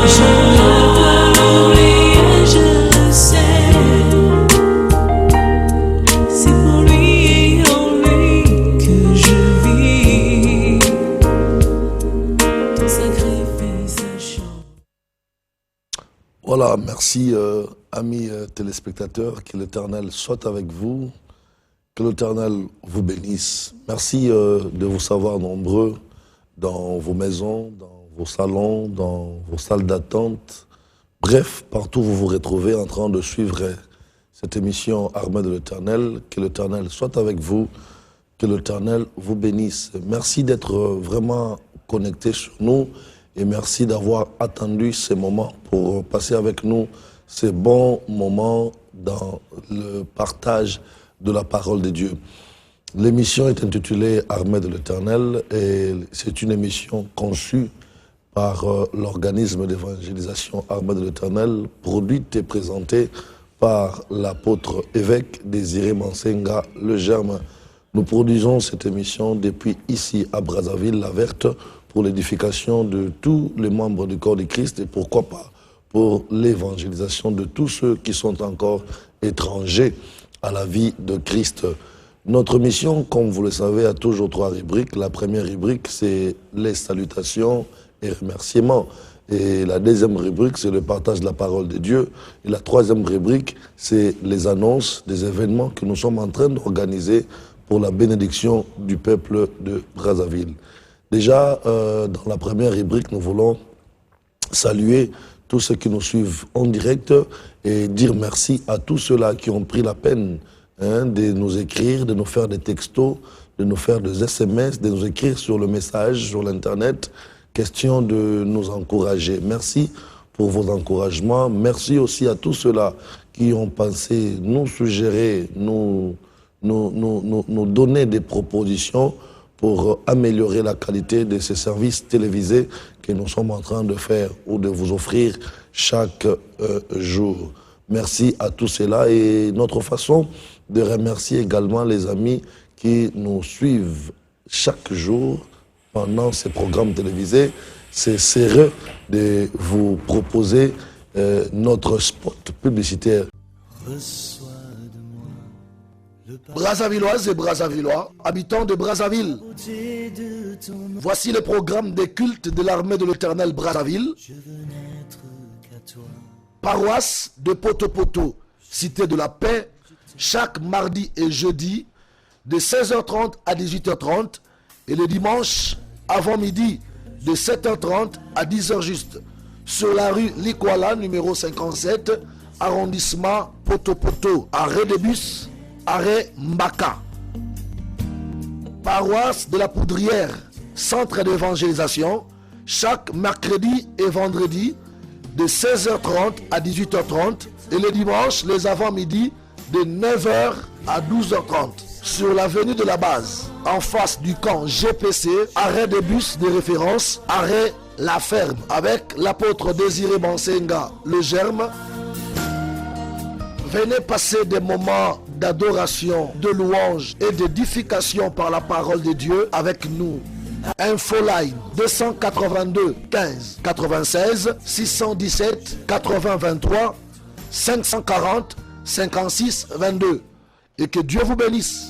Je ne peux l'oublier, je le sais. C'est pour lui et en lui que je vis. Ton sacrifice chante. Voilà, merci amis téléspectateurs, que l'Éternel soit avec vous, que l'Éternel vous bénisse. Merci de vous savoir nombreux dans vos maisons, dans vos salons, dans vos salles d'attente. Bref, partout où vous vous retrouvez en train de suivre cette émission Armée de l'Éternel, que l'Éternel soit avec vous, que l'Éternel vous bénisse. Merci d'être vraiment connectés sur nous et merci d'avoir attendu ces moments pour passer avec nous ces bons moments dans le partage de la parole de Dieu. L'émission est intitulée Armée de l'Éternel et c'est une émission conçue par l'organisme d'évangélisation Armée de l'Éternel, produite et présentée par l'apôtre évêque Désiré Mansenga, le Germe. Nous produisons cette émission depuis ici à Brazzaville, la Verte, pour l'édification de tous les membres du corps du Christ et pourquoi pas pour l'évangélisation de tous ceux qui sont encore étrangers à la vie de Christ. Notre mission, comme vous le savez, a toujours trois rubriques. La première rubrique, c'est les salutations et remerciements. Et la deuxième rubrique, c'est le partage de la parole de Dieu. Et la troisième rubrique, c'est les annonces des événements que nous sommes en train d'organiser pour la bénédiction du peuple de Brazzaville. Déjà, dans la première rubrique, nous voulons saluer tous ceux qui nous suivent en direct et dire merci à tous ceux-là qui ont pris la peine de nous écrire, de nous faire des textos, de nous faire des SMS, de nous écrire sur le message, sur l'Internet, question de nous encourager. Merci pour vos encouragements. Merci aussi à tous ceux-là qui ont pensé nous suggérer, nous donner des propositions pour améliorer la qualité de ces services télévisés que nous sommes en train de faire ou de vous offrir chaque jour. Merci à tous ceux-là et notre façon de remercier également les amis qui nous suivent chaque jour pendant ces programmes télévisés. C'est sérieux de vous proposer notre spot publicitaire. Brazzavilloises et Brazzavillois, habitants de Brazzaville, voici le programme des cultes de l'armée de l'Éternel Brazzaville. Paroisse de Poto-Poto, cité de la paix, chaque mardi et jeudi, de 16h30 à 18h30, et le dimanche, avant midi, de 7h30 à 10h juste, sur la rue Likwala, numéro 57, arrondissement Poto-Poto, arrêt de bus, arrêt Mbaka. Paroisse de la Poudrière, centre d'évangélisation, chaque mercredi et vendredi, de 16h30 à 18h30, et le dimanche, les avant-midi, de 9h à 12h30. Sur l'avenue de la Base, en face du camp GPC, arrêt de bus de référence, arrêt La Ferme, avec l'apôtre Désiré Mansenga, le Germe. Venez passer des moments d'adoration, de louange et d'édification par la parole de Dieu avec nous. Infoline 282 15 96 617 80 23 540 56 22 et que Dieu vous bénisse.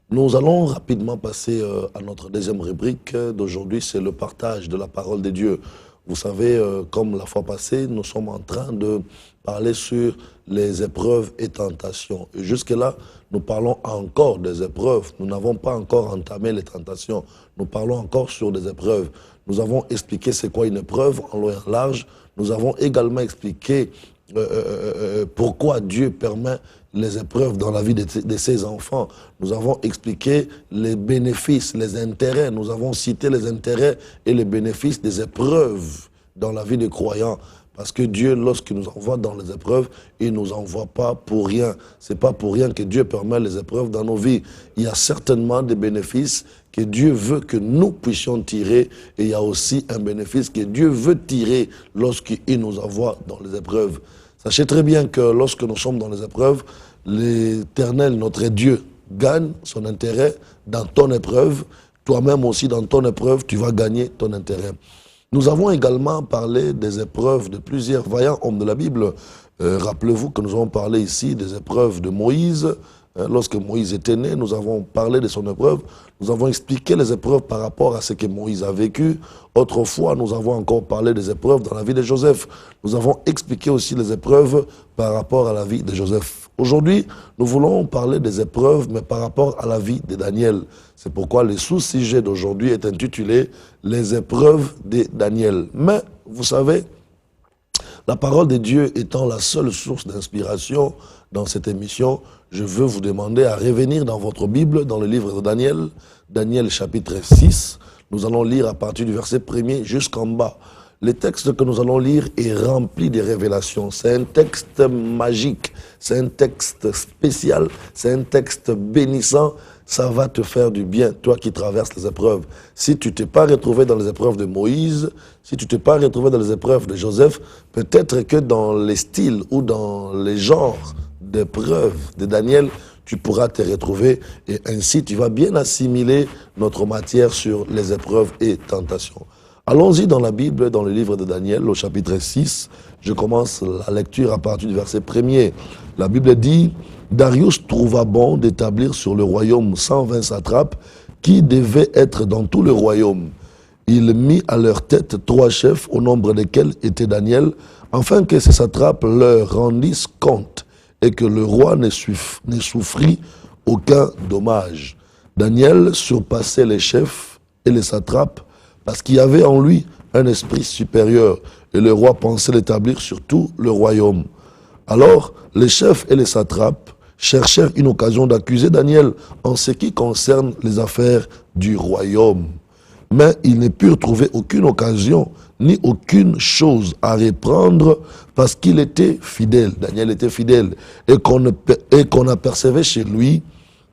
Nous allons rapidement passer à notre deuxième rubrique d'aujourd'hui, c'est le partage de la parole de Dieu. Vous savez, comme la fois passée, nous sommes en train de parler sur les épreuves et tentations. Et jusque-là, nous parlons encore des épreuves. Nous n'avons pas encore entamé les tentations. Nous parlons encore sur des épreuves. Nous avons expliqué c'est quoi une épreuve en long et en large. Nous avons également expliqué pourquoi Dieu permet les épreuves dans la vie de ses enfants. Nous avons expliqué les bénéfices, les intérêts. Nous avons cité les intérêts et les bénéfices des épreuves dans la vie des croyants. Parce que Dieu, lorsqu'il nous envoie dans les épreuves, il ne nous envoie pas pour rien. Ce n'est pas pour rien que Dieu permet les épreuves dans nos vies. Il y a certainement des bénéfices que Dieu veut que nous puissions tirer. Et il y a aussi un bénéfice que Dieu veut tirer lorsqu'il nous envoie dans les épreuves. Sachez très bien que lorsque nous sommes dans les épreuves, l'Éternel, notre Dieu, gagne son intérêt dans ton épreuve, toi-même aussi dans ton épreuve, tu vas gagner ton intérêt. Nous avons également parlé des épreuves de plusieurs vaillants hommes de la Bible. Rappelez-vous que nous avons parlé ici des épreuves de Moïse. Lorsque Moïse était né, nous avons parlé de son épreuve. Nous avons expliqué les épreuves par rapport à ce que Moïse a vécu. Autrefois, nous avons encore parlé des épreuves dans la vie de Joseph. Nous avons expliqué aussi les épreuves par rapport à la vie de Joseph. Aujourd'hui, nous voulons parler des épreuves, mais par rapport à la vie de Daniel. C'est pourquoi le sous-sujet d'aujourd'hui est intitulé « Les épreuves de Daniel ». Mais, vous savez, la parole de Dieu étant la seule source d'inspiration dans cette émission, je veux vous demander à revenir dans votre Bible, dans le livre de Daniel, Daniel chapitre 6. Nous allons lire à partir du verset 1er jusqu'en bas. Le texte que nous allons lire est rempli de révélations. C'est un texte magique, c'est un texte spécial, c'est un texte bénissant. Ça va te faire du bien, toi qui traverses les épreuves. Si tu ne t'es pas retrouvé dans les épreuves de Moïse, si tu ne t'es pas retrouvé dans les épreuves de Joseph, peut-être que dans les styles ou dans les genres d'épreuves de Daniel, tu pourras te retrouver et ainsi tu vas bien assimiler notre matière sur les épreuves et tentations. Allons-y dans la Bible, dans le livre de Daniel, au chapitre 6. Je commence la lecture à partir du verset 1er. La Bible dit « Darius trouva bon d'établir sur le royaume 120 satrapes qui devaient être dans tout le royaume. Il mit à leur tête 3 chefs, au nombre desquels était Daniel, afin que ces satrapes leur rendissent compte et que le roi ne souffrit aucun dommage. Daniel surpassait les chefs et les satrapes parce qu'il y avait en lui un esprit supérieur et le roi pensait l'établir sur tout le royaume. Alors, les chefs et les satrapes cherchèrent une occasion d'accuser Daniel en ce qui concerne les affaires du royaume. Mais ils ne purent trouver aucune occasion ni aucune chose à reprendre parce qu'il était fidèle. Daniel était fidèle et qu'on n'apercevait chez lui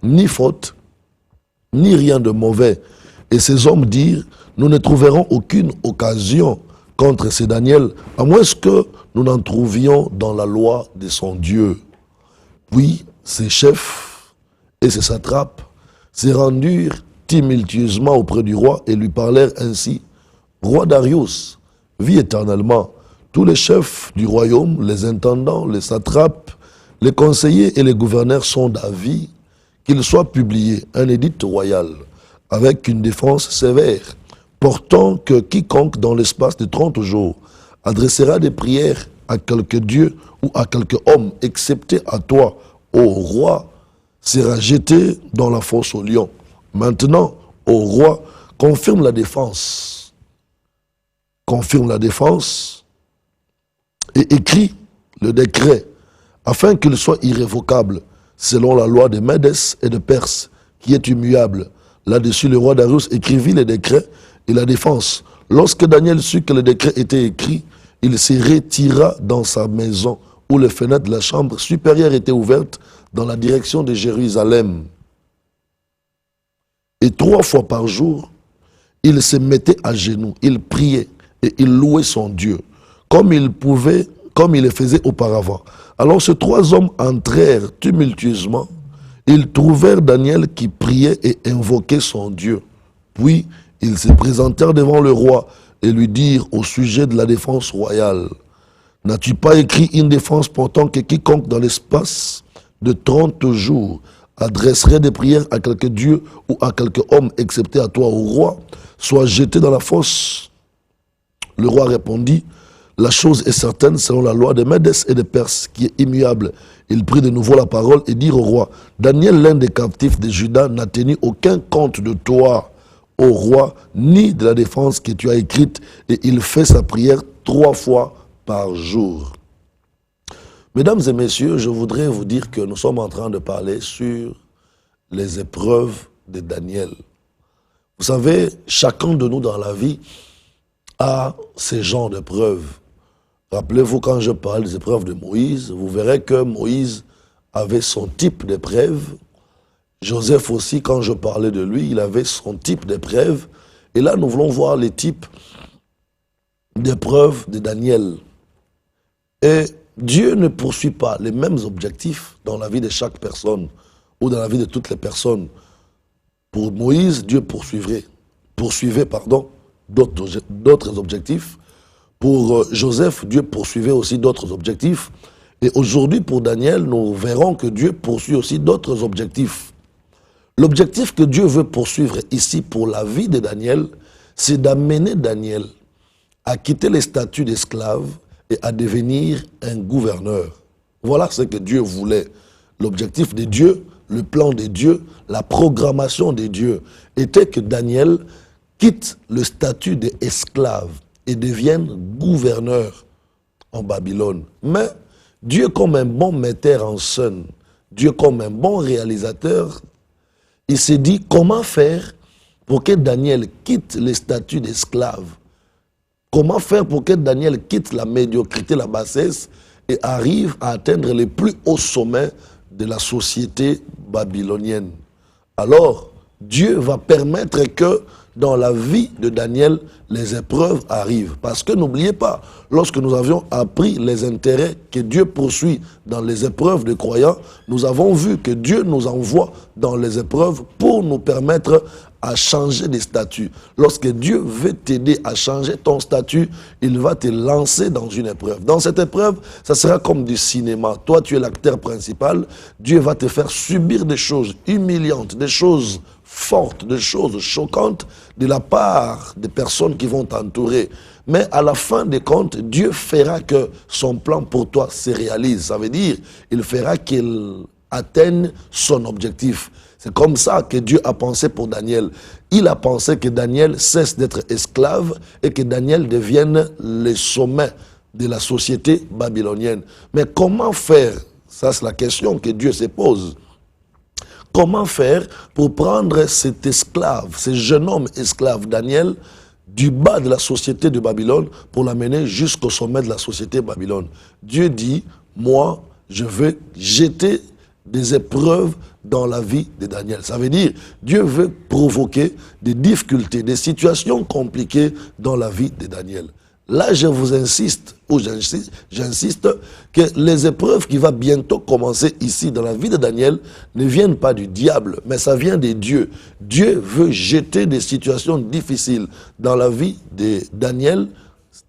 ni faute, ni rien de mauvais. Et ces hommes dirent, nous ne trouverons aucune occasion contre ce Daniel, à moins que nous n'en trouvions dans la loi de son Dieu. Puis ces chefs et ces satrapes se rendirent tumultueusement auprès du roi et lui parlèrent ainsi. Roi Darius, vis éternellement. Tous les chefs du royaume, les intendants, les satrapes, les conseillers et les gouverneurs sont d'avis qu'il soit publié un édit royal avec une défense sévère, portant que quiconque dans l'espace de 30 jours adressera des prières à quelque dieu ou à quelque homme, excepté à toi, ô roi, sera jeté dans la fosse au lion. Maintenant, ô roi, confirme la défense et écrit le décret afin qu'il soit irrévocable selon la loi de Médès et de Perse qui est immuable. Là-dessus, le roi Darius écrivit le décret et la défense. Lorsque Daniel sut que le décret était écrit, il se retira dans sa maison où les fenêtres de la chambre supérieure étaient ouvertes dans la direction de Jérusalem. Et 3 fois par jour, il se mettait à genoux, il priait et il louait son Dieu, comme il le faisait auparavant. Alors ces 3 hommes entrèrent tumultueusement. Ils trouvèrent Daniel qui priait et invoquait son Dieu. Puis ils se présentèrent devant le roi et lui dirent au sujet de la défense royale, « N'as-tu pas écrit une défense portant que quiconque dans l'espace de 30 jours adresserait des prières à quelque dieu ou à quelque homme, excepté à toi, au roi, soit jeté dans la fosse ?» Le roi répondit, « La chose est certaine selon la loi de Médès et de Perse, qui est immuable. » Il prit de nouveau la parole et dit au roi, « Daniel, l'un des captifs de Juda, n'a tenu aucun compte de toi, ô roi, ni de la défense que tu as écrite, et il fait sa prière 3 fois par jour. » Mesdames et messieurs, je voudrais vous dire que nous sommes en train de parler sur les épreuves de Daniel. Vous savez, chacun de nous dans la vie a ces genres d'épreuves. Rappelez-vous, quand je parle des épreuves de Moïse, vous verrez que Moïse avait son type d'épreuve. Joseph aussi, quand je parlais de lui, il avait son type d'épreuve. Et là, nous voulons voir les types d'épreuves de Daniel. Et Dieu ne poursuit pas les mêmes objectifs dans la vie de chaque personne ou dans la vie de toutes les personnes. Pour Moïse, Dieu poursuivait d'autres objectifs. Pour Joseph, Dieu poursuivait aussi d'autres objectifs. Et aujourd'hui, pour Daniel, nous verrons que Dieu poursuit aussi d'autres objectifs. L'objectif que Dieu veut poursuivre ici pour la vie de Daniel, c'est d'amener Daniel à quitter les statuts d'esclave et à devenir un gouverneur. Voilà ce que Dieu voulait. L'objectif de Dieu, le plan de Dieu, la programmation de Dieu était que Daniel quitte le statut d'esclave et devienne gouverneur en Babylone. Mais Dieu, comme un bon metteur en scène, Dieu comme un bon réalisateur, il s'est dit comment faire pour que Daniel quitte le statut d'esclave. Comment faire pour que Daniel quitte la médiocrité, la bassesse et arrive à atteindre les plus hauts sommets de la société babylonienne. Alors, Dieu va permettre que dans la vie de Daniel, les épreuves arrivent. Parce que n'oubliez pas, lorsque nous avions appris les intérêts que Dieu poursuit dans les épreuves de croyants, nous avons vu que Dieu nous envoie dans les épreuves pour nous permettre à changer de statut. Lorsque Dieu veut t'aider à changer ton statut, il va te lancer dans une épreuve. Dans cette épreuve, ça sera comme du cinéma. Toi, tu es l'acteur principal. Dieu va te faire subir des choses humiliantes, des choses fortes, des choses choquantes de la part des personnes qui vont t'entourer. Mais à la fin des comptes, Dieu fera que son plan pour toi se réalise. Ça veut dire, il fera qu'il atteigne son objectif. C'est comme ça que Dieu a pensé pour Daniel. Il a pensé que Daniel cesse d'être esclave et que Daniel devienne le sommet de la société babylonienne. Mais comment faire? Ça, c'est la question que Dieu se pose. Comment faire pour prendre cet esclave, ce jeune homme esclave, Daniel, du bas de la société de Babylone pour l'amener jusqu'au sommet de la société de Babylone? Dieu dit, moi, je vais jeter des épreuves dans la vie de Daniel. Ça veut dire, Dieu veut provoquer des difficultés, des situations compliquées dans la vie de Daniel. Là, je vous insiste, ou j'insiste, que les épreuves qui vont bientôt commencer ici dans la vie de Daniel ne viennent pas du diable, mais ça vient de Dieu. Dieu veut jeter des situations difficiles dans la vie de Daniel,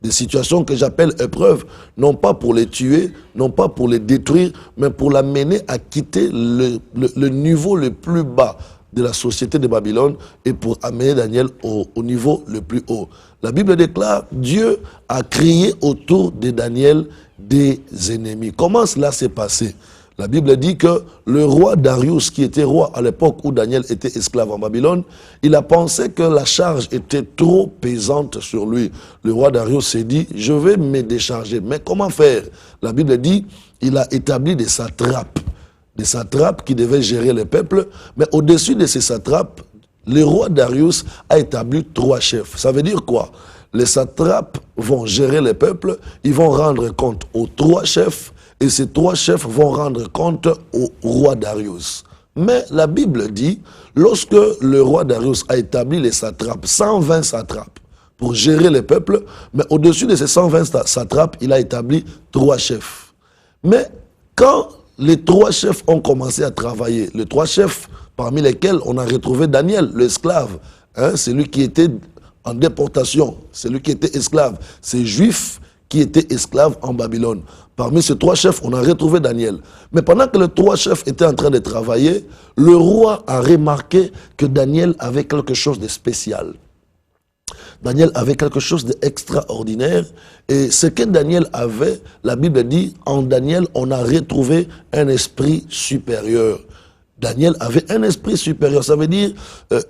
des situations que j'appelle épreuves, non pas pour les tuer, non pas pour les détruire, mais pour l'amener à quitter le niveau le plus bas de la société de Babylone et pour amener Daniel au niveau le plus haut. La Bible déclare, Dieu a créé autour de Daniel des ennemis. Comment cela s'est passé? La Bible dit que le roi Darius, qui était roi à l'époque où Daniel était esclave en Babylone, il a pensé que la charge était trop pesante sur lui. Le roi Darius s'est dit, je vais me décharger. Mais comment faire? La Bible dit, il a établi des satrapes qui devaient gérer le peuple, mais au-dessus de ces satrapes, le roi Darius a établi 3 chefs. Ça veut dire quoi? Les satrapes vont gérer le peuple, ils vont rendre compte aux 3 chefs, et ces 3 chefs vont rendre compte au roi Darius. Mais la Bible dit, lorsque le roi Darius a établi les satrapes, 120 satrapes, pour gérer le peuple, mais au-dessus de ces 120 satrapes, il a établi 3 chefs. Mais quand les 3 chefs ont commencé à travailler, les 3 chefs parmi lesquels on a retrouvé Daniel, l'esclave, celui qui était en déportation, celui qui était esclave, ces Juifs qui étaient esclaves en Babylone. Parmi ces 3 chefs, on a retrouvé Daniel. Mais pendant que les 3 chefs étaient en train de travailler, le roi a remarqué que Daniel avait quelque chose de spécial. Daniel avait quelque chose d'extraordinaire. Et ce que Daniel avait, la Bible dit, en Daniel, on a retrouvé un esprit supérieur. Daniel avait un esprit supérieur. Ça veut dire,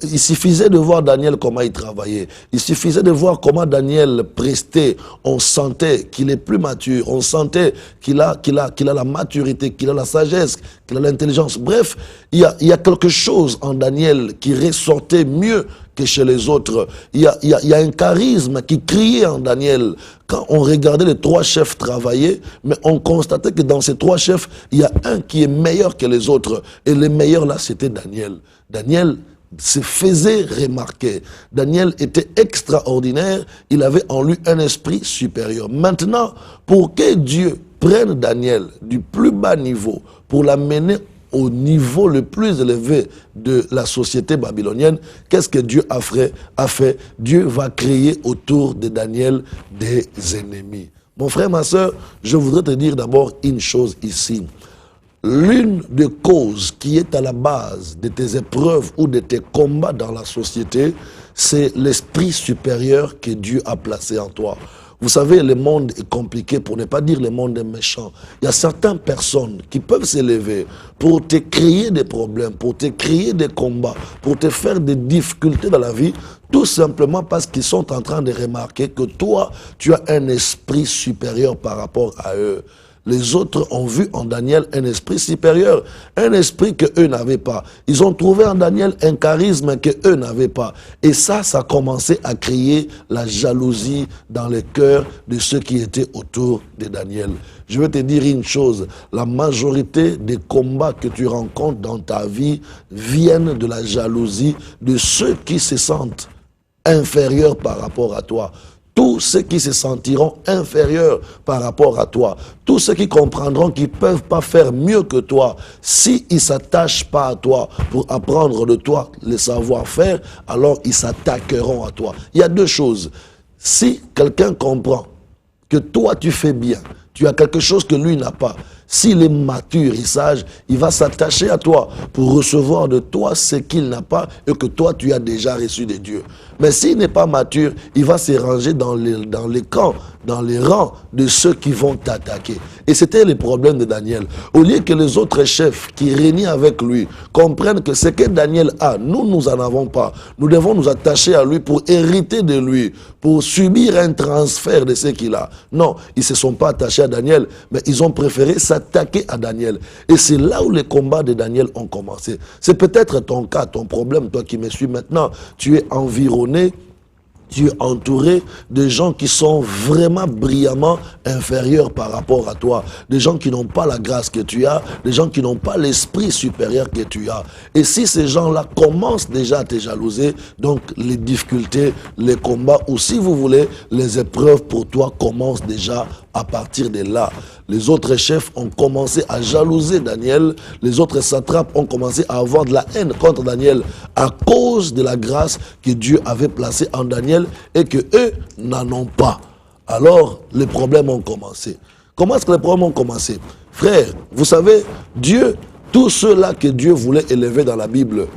il suffisait de voir Daniel comment il travaillait. Il suffisait de voir comment Daniel prestait. On sentait qu'il est plus mature. On sentait qu'il a la maturité, qu'il a la sagesse, qu'il a l'intelligence. Bref, il y a quelque chose en Daniel qui ressortait mieux que chez les autres. Il y a un charisme qui criait en Daniel. Quand on regardait les 3 chefs travailler, mais on constatait que dans ces 3 chefs, il y a un qui est meilleur que les autres. Et le meilleur là, c'était Daniel. Daniel se faisait remarquer. Daniel était extraordinaire. Il avait en lui un esprit supérieur. Maintenant, pour que Dieu prenne Daniel du plus bas niveau pour l'amener au niveau le plus élevé de la société babylonienne, qu'est-ce que Dieu a fait? Dieu va créer autour de Daniel des ennemis. Mon frère, ma soeur, je voudrais te dire d'abord une chose ici. L'une des causes qui est à la base de tes épreuves ou de tes combats dans la société, c'est l'esprit supérieur que Dieu a placé en toi. Vous savez, le monde est compliqué, pour ne pas dire le monde est méchant. Il y a certaines personnes qui peuvent s'élever pour te créer des problèmes, pour te créer des combats, pour te faire des difficultés dans la vie, tout simplement parce qu'ils sont en train de remarquer que toi, tu as un esprit supérieur par rapport à eux. Les autres ont vu en Daniel un esprit supérieur, un esprit qu'eux n'avaient pas. Ils ont trouvé en Daniel un charisme qu'eux n'avaient pas. Et ça a commencé à créer la jalousie dans les cœurs de ceux qui étaient autour de Daniel. Je veux te dire une chose, la majorité des combats que tu rencontres dans ta vie viennent de la jalousie de ceux qui se sentent inférieurs par rapport à toi. Tous ceux qui se sentiront inférieurs par rapport à toi, tous ceux qui comprendront qu'ils ne peuvent pas faire mieux que toi, s'ils ne s'attachent pas à toi pour apprendre de toi le savoir-faire, alors ils s'attaqueront à toi. Il y a deux choses. Si quelqu'un comprend que toi tu fais bien, tu as quelque chose que lui n'a pas, s'il est mature et sage, il va s'attacher à toi pour recevoir de toi ce qu'il n'a pas et que toi tu as déjà reçu de Dieu. Mais s'il n'est pas mature, il va se ranger dans les camps, dans les rangs de ceux qui vont t'attaquer. Et c'était le problème de Daniel. Au lieu que les autres chefs qui régnaient avec lui comprennent que ce que Daniel a, nous n'en avons pas. Nous devons nous attacher à lui pour hériter de lui, pour subir un transfert de ce qu'il a. Non, ils ne se sont pas attachés à Daniel, mais ils ont préféré s'attaquer à Daniel. Et c'est là où les combats de Daniel ont commencé. C'est peut-être ton cas, ton problème, toi qui me suis maintenant. Tu es environné, tu es entouré de gens qui sont vraiment brillamment inférieurs par rapport à toi. Des gens qui n'ont pas la grâce que tu as, des gens qui n'ont pas l'esprit supérieur que tu as. Et si ces gens-là commencent déjà à te jalouser, donc les difficultés, les combats, ou si vous voulez, les épreuves pour toi commencent déjà à partir de là. Les autres chefs ont commencé à jalouser Daniel, les autres satrapes ont commencé à avoir de la haine contre Daniel à cause de la grâce que Dieu avait placée en Daniel et que eux n'en ont pas. Alors, les problèmes ont commencé. Comment est-ce que les problèmes ont commencé? Frère, vous savez, Dieu, tous ceux-là que Dieu voulait élever dans la Bible,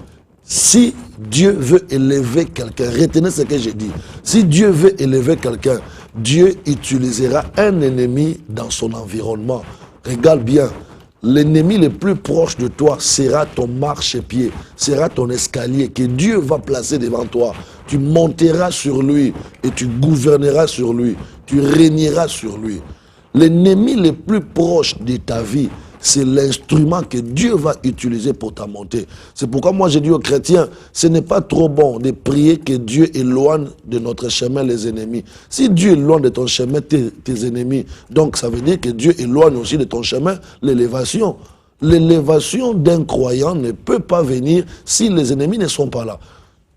si Dieu veut élever quelqu'un, retenez ce que j'ai dit, si Dieu veut élever quelqu'un, Dieu utilisera un ennemi dans son environnement. Regarde bien, l'ennemi le plus proche de toi sera ton marchepied, sera ton escalier que Dieu va placer devant toi. Tu monteras sur lui et tu gouverneras sur lui, tu régneras sur lui. L'ennemi le plus proche de ta vie, c'est l'instrument que Dieu va utiliser pour ta montée. C'est pourquoi moi j'ai dit aux chrétiens, ce n'est pas trop bon de prier que Dieu éloigne de notre chemin les ennemis. Si Dieu éloigne de ton chemin tes ennemis, donc ça veut dire que Dieu éloigne aussi de ton chemin l'élévation. L'élévation d'un croyant ne peut pas venir si les ennemis ne sont pas là.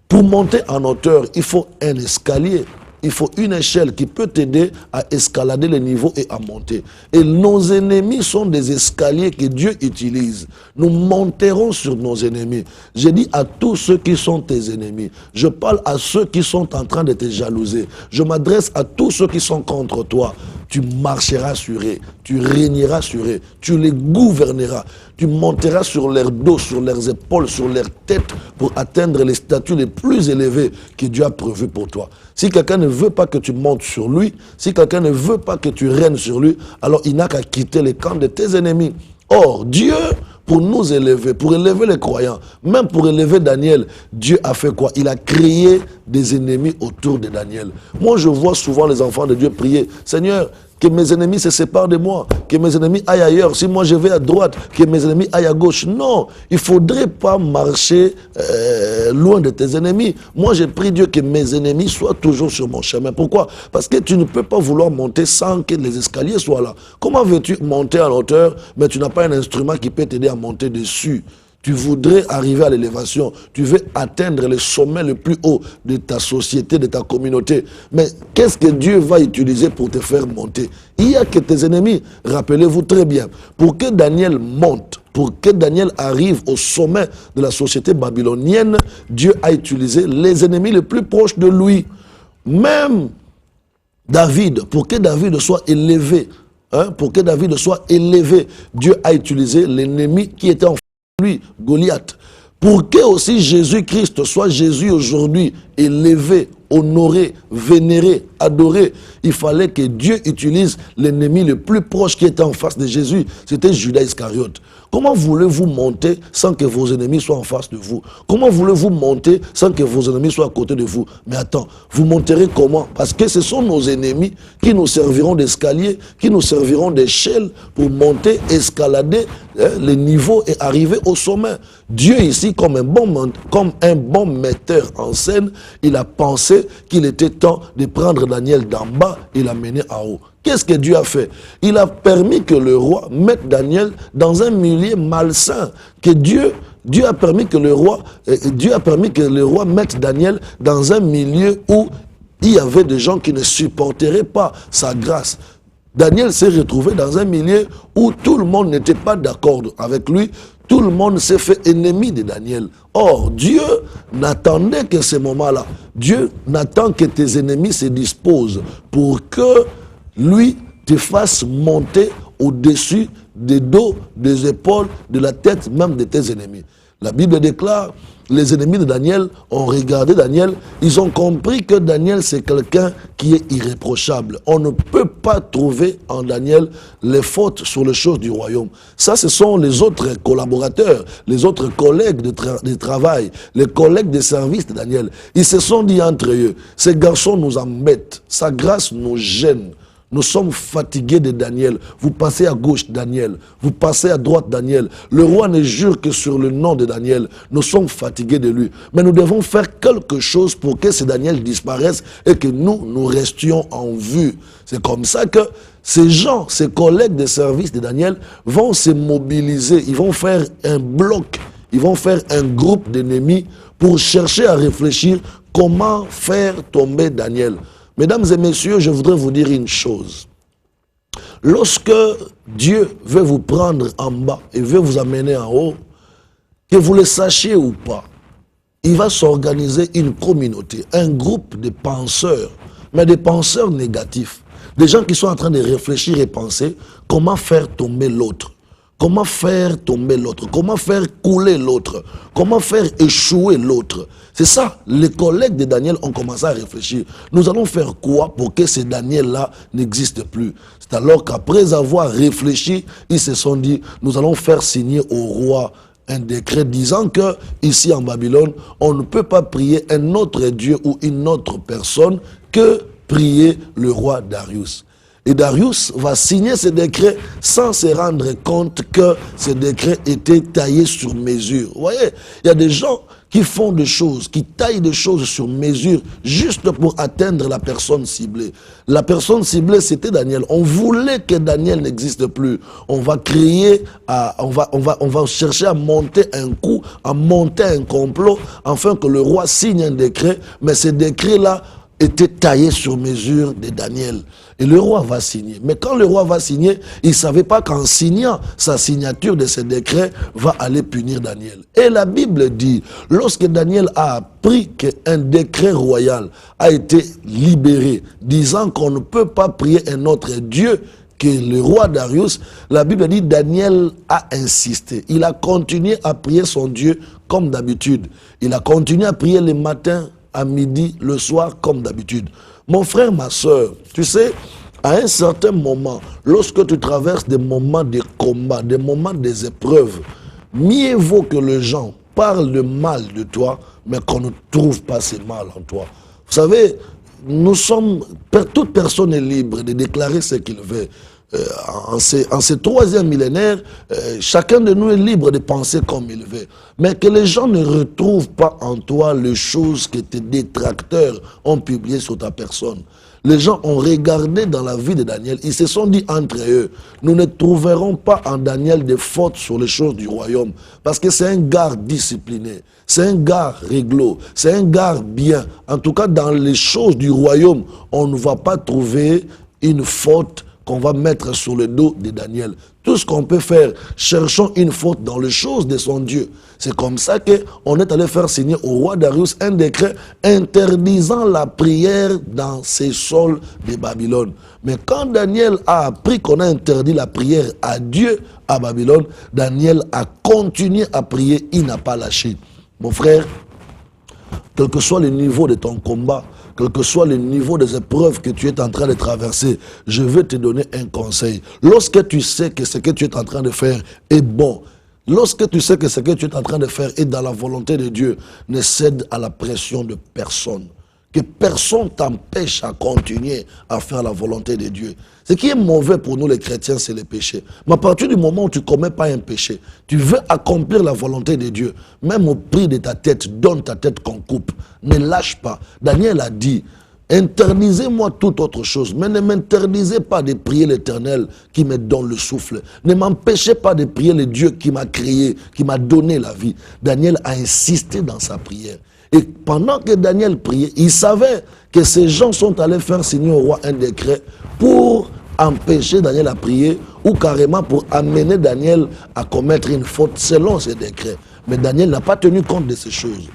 Pour monter en hauteur, il faut un escalier. Il faut une échelle qui peut t'aider à escalader les niveaux et à monter. Et nos ennemis sont des escaliers que Dieu utilise. Nous monterons sur nos ennemis. Je dis à tous ceux qui sont tes ennemis. Je parle à ceux qui sont en train de te jalouser. Je m'adresse à tous ceux qui sont contre toi. Tu marcheras sur eux, tu régneras sur eux, tu les gouverneras, tu monteras sur leurs dos, sur leurs épaules, sur leurs têtes pour atteindre les statuts les plus élevés que Dieu a prévus pour toi. Si quelqu'un ne veut pas que tu montes sur lui, si quelqu'un ne veut pas que tu règnes sur lui, alors il n'a qu'à quitter les camps de tes ennemis. Or, Dieu, pour nous élever, pour élever les croyants, même pour élever Daniel, Dieu a fait quoi? Il a créé des ennemis autour de Daniel. Moi, je vois souvent les enfants de Dieu prier, Seigneur, que mes ennemis se séparent de moi, que mes ennemis aillent ailleurs. Si moi je vais à droite, que mes ennemis aillent à gauche. Non, il ne faudrait pas marcher loin de tes ennemis. Moi, j'ai prie Dieu que mes ennemis soient toujours sur mon chemin. Pourquoi? Parce que tu ne peux pas vouloir monter sans que les escaliers soient là. Comment veux-tu monter en hauteur, mais tu n'as pas un instrument qui peut t'aider à monter dessus? Tu voudrais arriver à l'élévation, tu veux atteindre le sommet le plus haut de ta société, de ta communauté. Mais qu'est-ce que Dieu va utiliser pour te faire monter? Il n'y a que tes ennemis. Rappelez-vous très bien, pour que Daniel monte, pour que Daniel arrive au sommet de la société babylonienne, Dieu a utilisé les ennemis les plus proches de lui. Même David, pour que David soit élevé, pour que David soit élevé, Dieu a utilisé l'ennemi qui était en lui, Goliath. Pour que aussi Jésus-Christ soit Jésus aujourd'hui, élevé, honoré, vénéré, adoré, il fallait que Dieu utilise l'ennemi le plus proche qui était en face de Jésus. C'était Judas Iscariote. Comment voulez-vous monter sans que vos ennemis soient en face de vous? Comment voulez-vous monter sans que vos ennemis soient à côté de vous? Mais attends, vous monterez comment? Parce que ce sont nos ennemis qui nous serviront d'escalier, qui nous serviront d'échelle pour monter, escalader les niveaux et arriver au sommet. Dieu ici, comme un bon metteur en scène, il a pensé qu'il était temps de prendre Daniel d'en bas et l'amener en haut. Qu'est-ce que Dieu a fait? Il a permis que le roi mette Daniel dans un milieu malsain. Dieu a permis que le roi mette Daniel dans un milieu où il y avait des gens qui ne supporteraient pas sa grâce. Daniel s'est retrouvé dans un milieu où tout le monde n'était pas d'accord avec lui. Tout le monde s'est fait ennemi de Daniel. Or, Dieu n'attendait que ce moment-là. Dieu n'attend que tes ennemis se disposent pour que lui te fasse monter au-dessus des dos, des épaules, de la tête même de tes ennemis. La Bible déclare, les ennemis de Daniel ont regardé Daniel, ils ont compris que Daniel c'est quelqu'un qui est irréprochable. On ne peut pas trouver en Daniel les fautes sur les choses du royaume. Ça, ce sont les autres collaborateurs, les autres collègues de travail, les collègues de service de Daniel. Ils se sont dit entre eux, ces garçons nous embêtent, sa grâce nous gêne. Nous sommes fatigués de Daniel. Vous passez à gauche, Daniel. Vous passez à droite, Daniel. Le roi ne jure que sur le nom de Daniel. Nous sommes fatigués de lui. Mais nous devons faire quelque chose pour que ce Daniel disparaisse et que nous restions en vue. C'est comme ça que ces gens, ces collègues de service de Daniel vont se mobiliser. Ils vont faire un bloc. Ils vont faire un groupe d'ennemis pour chercher à réfléchir comment faire tomber Daniel. Mesdames et messieurs, je voudrais vous dire une chose. Lorsque Dieu veut vous prendre en bas et veut vous amener en haut, que vous le sachiez ou pas, il va s'organiser une communauté, un groupe de penseurs, mais des penseurs négatifs. Des gens qui sont en train de réfléchir et penser comment faire tomber l'autre. Comment faire tomber l'autre? Comment faire couler l'autre? Comment faire échouer l'autre? C'est ça, les collègues de Daniel ont commencé à réfléchir. Nous allons faire quoi pour que ce Daniel-là n'existe plus? C'est alors qu'après avoir réfléchi, ils se sont dit, nous allons faire signer au roi un décret disant que ici en Babylone, on ne peut pas prier un autre Dieu ou une autre personne que prier le roi Darius. Et Darius va signer ce décret sans se rendre compte que ce décret était taillé sur mesure. Vous voyez, il y a des gens qui font des choses, qui taillent des choses sur mesure juste pour atteindre la personne ciblée. La personne ciblée, c'était Daniel. On voulait que Daniel n'existe plus. On va créer, on va chercher à monter un coup, à monter un complot, afin que le roi signe un décret. Mais ce décret-là était taillé sur mesure de Daniel. Et le roi va signer. Mais quand le roi va signer, il ne savait pas qu'en signant sa signature de ce décret, va aller punir Daniel. Et la Bible dit, lorsque Daniel a appris qu'un décret royal a été libéré, disant qu'on ne peut pas prier un autre Dieu que le roi Darius, la Bible dit, Daniel a insisté. Il a continué à prier son Dieu comme d'habitude. Il a continué à prier le matin, à midi, le soir, comme d'habitude. Mon frère, ma soeur, tu sais, à un certain moment, lorsque tu traverses des moments de combat, des moments des épreuves, mieux vaut que les gens parlent de mal de toi, mais qu'on ne trouve pas ce mal en toi. Vous savez, toute personne est libre de déclarer ce qu'il veut. En ce troisième millénaire, chacun de nous est libre de penser comme il veut. Mais que les gens ne retrouvent pas en toi les choses que tes détracteurs ont publiées sur ta personne. Les gens ont regardé dans la vie de Daniel, ils se sont dit entre eux, nous ne trouverons pas en Daniel des fautes sur les choses du royaume. Parce que c'est un gars discipliné, c'est un gars réglo, c'est un gars bien. En tout cas, dans les choses du royaume, on ne va pas trouver une faute qu'on va mettre sur le dos de Daniel. Tout ce qu'on peut faire, cherchons une faute dans les choses de son Dieu. C'est comme ça qu'on est allé faire signer au roi Darius un décret interdisant la prière dans ces sols de Babylone. Mais quand Daniel a appris qu'on a interdit la prière à Dieu à Babylone, Daniel a continué à prier, il n'a pas lâché. Mon frère, quel que soit le niveau de ton combat, quel que soit le niveau des épreuves que tu es en train de traverser, je veux te donner un conseil. Lorsque tu sais que ce que tu es en train de faire est bon, lorsque tu sais que ce que tu es en train de faire est dans la volonté de Dieu, ne cède à la pression de personne. Que personne t'empêche à continuer à faire la volonté de Dieu. Ce qui est mauvais pour nous les chrétiens, c'est le péché. Mais à partir du moment où tu ne commets pas un péché, tu veux accomplir la volonté de Dieu, même au prix de ta tête, donne ta tête qu'on coupe. Ne lâche pas. Daniel a dit, interdisez-moi toute autre chose, mais ne m'interdisez pas de prier l'Éternel qui me donne le souffle. Ne m'empêchez pas de prier le Dieu qui m'a créé, qui m'a donné la vie. Daniel a insisté dans sa prière. Et pendant que Daniel priait, il savait que ces gens sont allés faire signer au roi un décret pour empêcher Daniel à prier ou carrément pour amener Daniel à commettre une faute selon ces décrets. Mais Daniel n'a pas tenu compte de ces choses.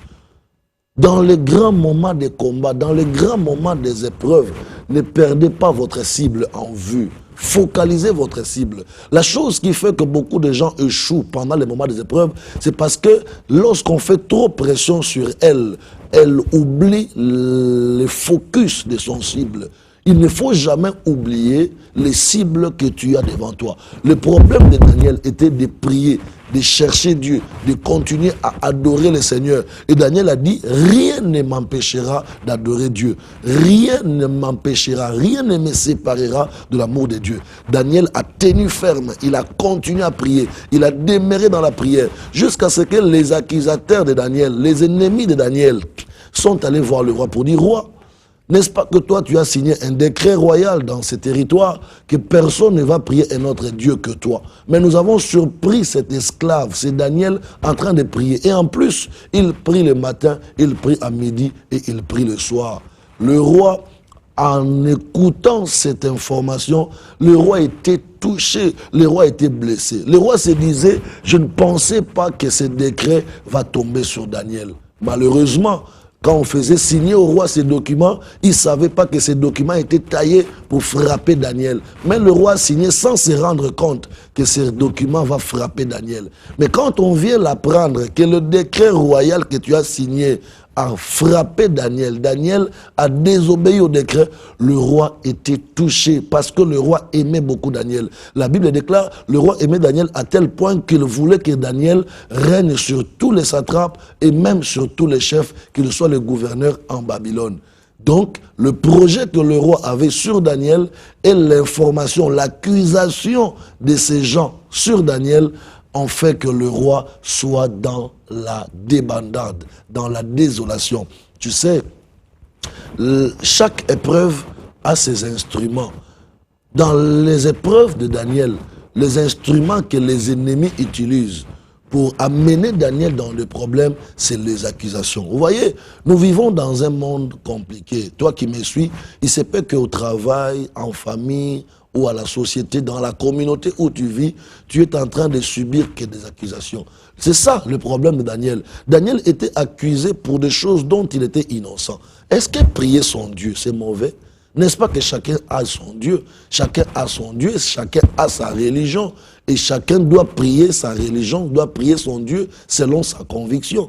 Dans les grands moments des combats, dans les grands moments des épreuves, ne perdez pas votre cible en vue. Focalisez votre cible. La chose qui fait que beaucoup de gens échouent pendant les moments des épreuves, c'est parce que lorsqu'on fait trop pression sur elle, elle oublie le focus de son cible. Il ne faut jamais oublier les cibles que tu as devant toi. Le problème de Daniel était de prier, de chercher Dieu, de continuer à adorer le Seigneur. Et Daniel a dit, rien ne m'empêchera d'adorer Dieu. Rien ne m'empêchera, rien ne me séparera de l'amour de Dieu. Daniel a tenu ferme, il a continué à prier, il a demeuré dans la prière, jusqu'à ce que les accusateurs de Daniel, les ennemis de Daniel, sont allés voir le roi pour dire, roi, n'est-ce pas que toi, tu as signé un décret royal dans ce territoire que personne ne va prier un autre Dieu que toi. Mais nous avons surpris cet esclave, c'est Daniel en train de prier. Et en plus, il prie le matin, il prie à midi et il prie le soir. Le roi, en écoutant cette information, le roi était touché, le roi était blessé. Le roi se disait, je ne pensais pas que ce décret va tomber sur Daniel. Malheureusement, quand on faisait signer au roi ces documents, il ne savait pas que ces documents étaient taillés pour frapper Daniel. Mais le roi a signé sans se rendre compte que ces documents vont frapper Daniel. Mais quand on vient l'apprendre que le décret royal que tu as signé a frappé Daniel, Daniel a désobéi au décret, le roi était touché parce que le roi aimait beaucoup Daniel. La Bible déclare, le roi aimait Daniel à tel point qu'il voulait que Daniel règne sur tous les satrapes et même sur tous les chefs, qu'il soit le gouverneur en Babylone. Donc, le projet que le roi avait sur Daniel et l'information, l'accusation de ces gens sur Daniel ont fait que le roi soit dans la débandade, dans la désolation. Tu sais, chaque épreuve a ses instruments. Dans les épreuves de Daniel, les instruments que les ennemis utilisent pour amener Daniel dans le problème, c'est les accusations. Vous voyez, nous vivons dans un monde compliqué. Toi qui me suis, il se peut qu'au travail, en famille, ou à la société, dans la communauté où tu vis, tu es en train de subir que des accusations. C'est ça le problème de Daniel. Daniel était accusé pour des choses dont il était innocent. Est-ce que prier son Dieu, c'est mauvais? N'est-ce pas que chacun a son Dieu? Chacun a son Dieu, chacun a sa religion. Et chacun doit prier sa religion, doit prier son Dieu selon sa conviction.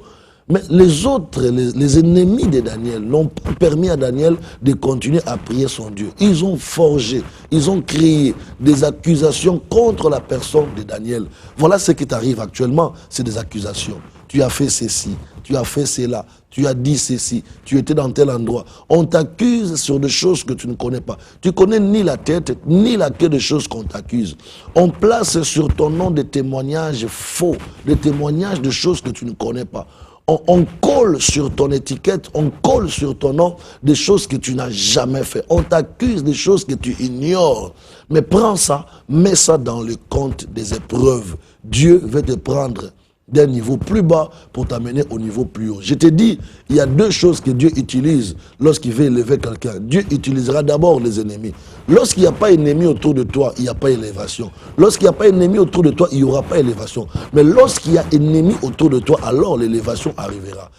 Mais les autres, les ennemis de Daniel, n'ont pas permis à Daniel de continuer à prier son Dieu. Ils ont forgé, ils ont créé des accusations contre la personne de Daniel. Voilà ce qui t'arrive actuellement, c'est des accusations. Tu as fait ceci, tu as fait cela, tu as dit ceci, tu étais dans tel endroit. On t'accuse sur des choses que tu ne connais pas. Tu connais ni la tête, ni la queue des choses qu'on t'accuse. On place sur ton nom des témoignages faux, des témoignages de choses que tu ne connais pas. On colle sur ton étiquette, on colle sur ton nom des choses que tu n'as jamais fait. On t'accuse des choses que tu ignores. Mais prends ça, mets ça dans le compte des épreuves. Dieu veut te prendre d'un niveau plus bas pour t'amener au niveau plus haut. Je te dis, il y a deux choses que Dieu utilise lorsqu'il veut élever quelqu'un. Dieu utilisera d'abord les ennemis. Lorsqu'il n'y a pas d'ennemis autour de toi, il n'y a pas élévation. Lorsqu'il n'y a pas d'ennemis autour de toi, il n'y aura pas élévation. Mais lorsqu'il y a ennemis autour de toi, alors l'élévation arrivera.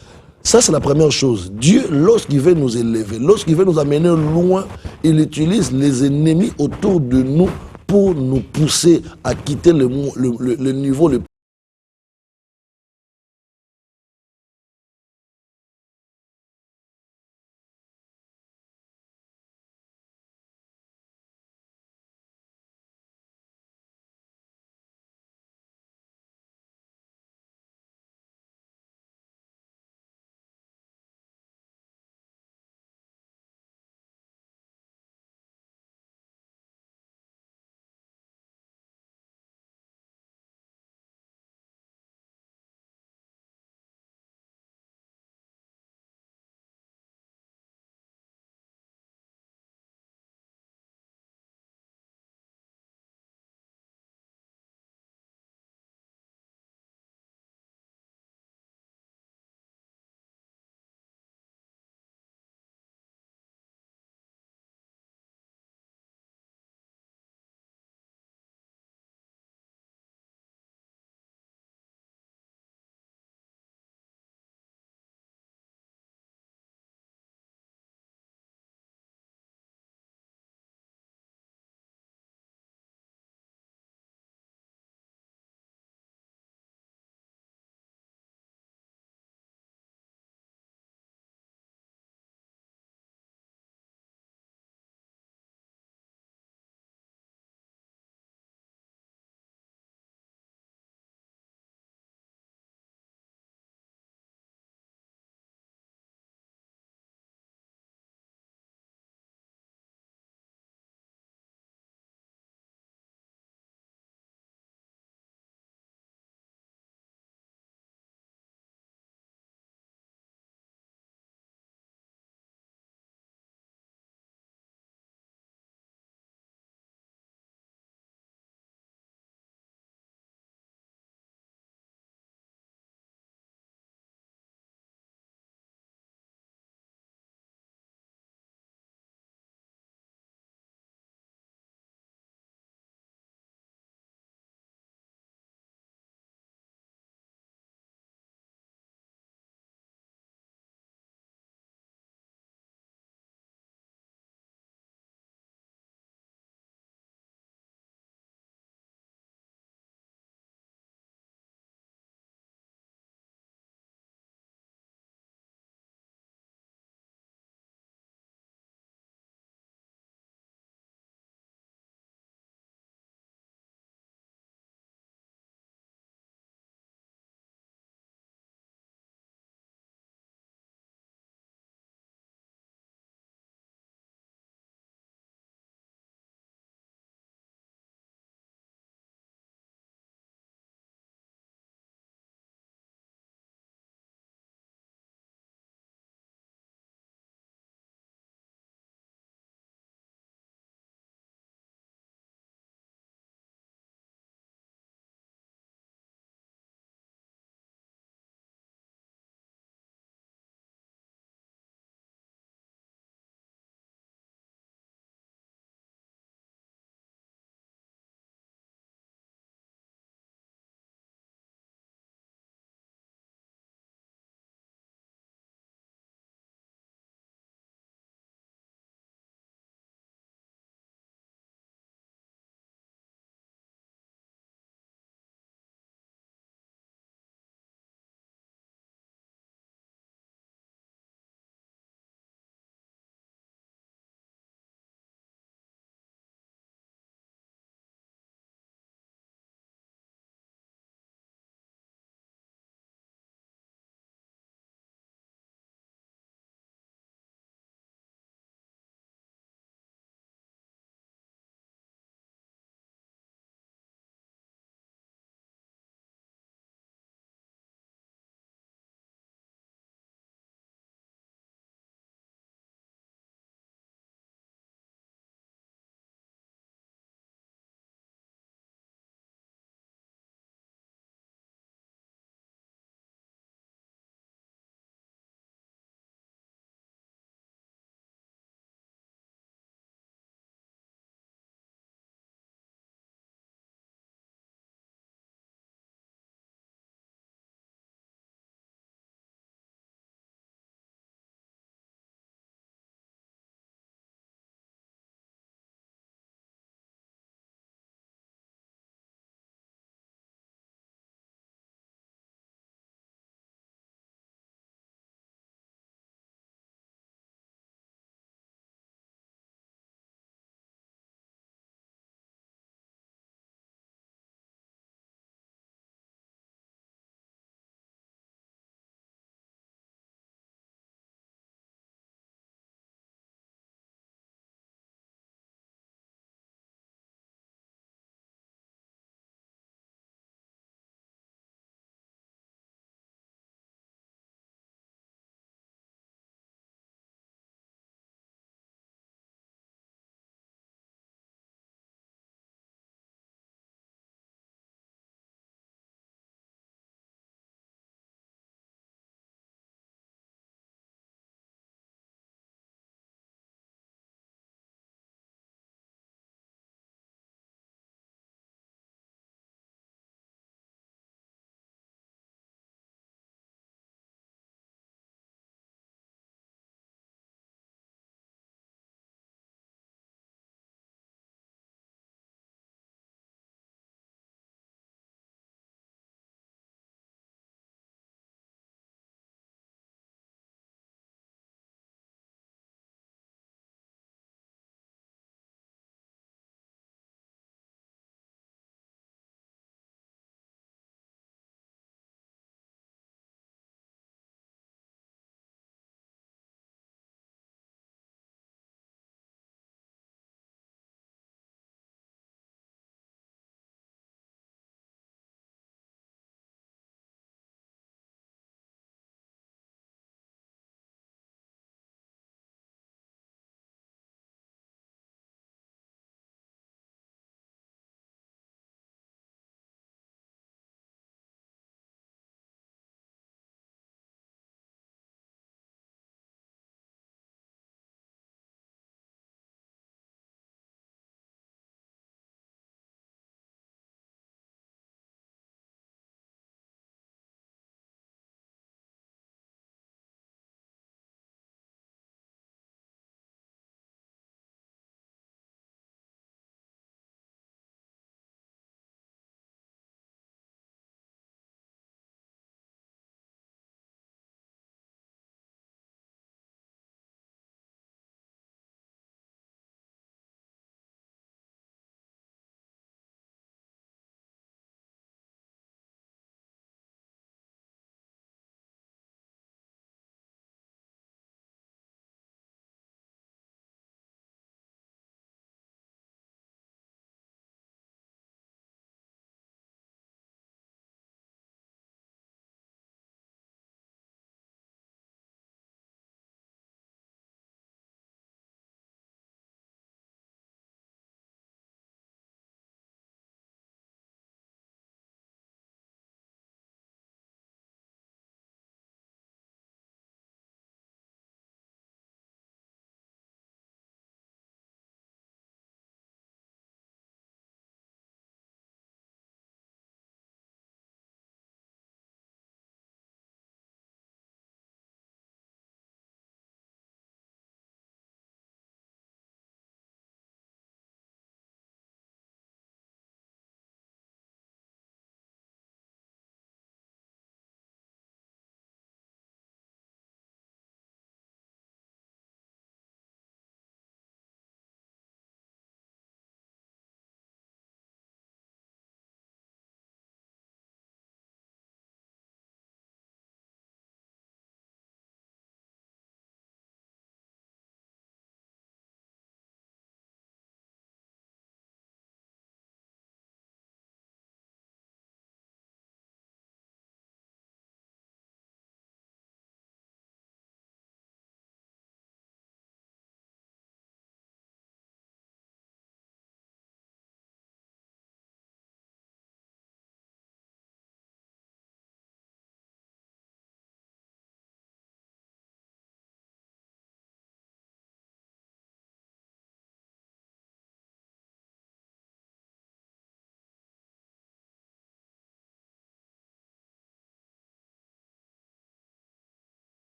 Ça, c'est la première chose. Dieu, lorsqu'il veut nous élever, lorsqu'il veut nous amener loin, il utilise les ennemis autour de nous pour nous pousser à quitter le niveau le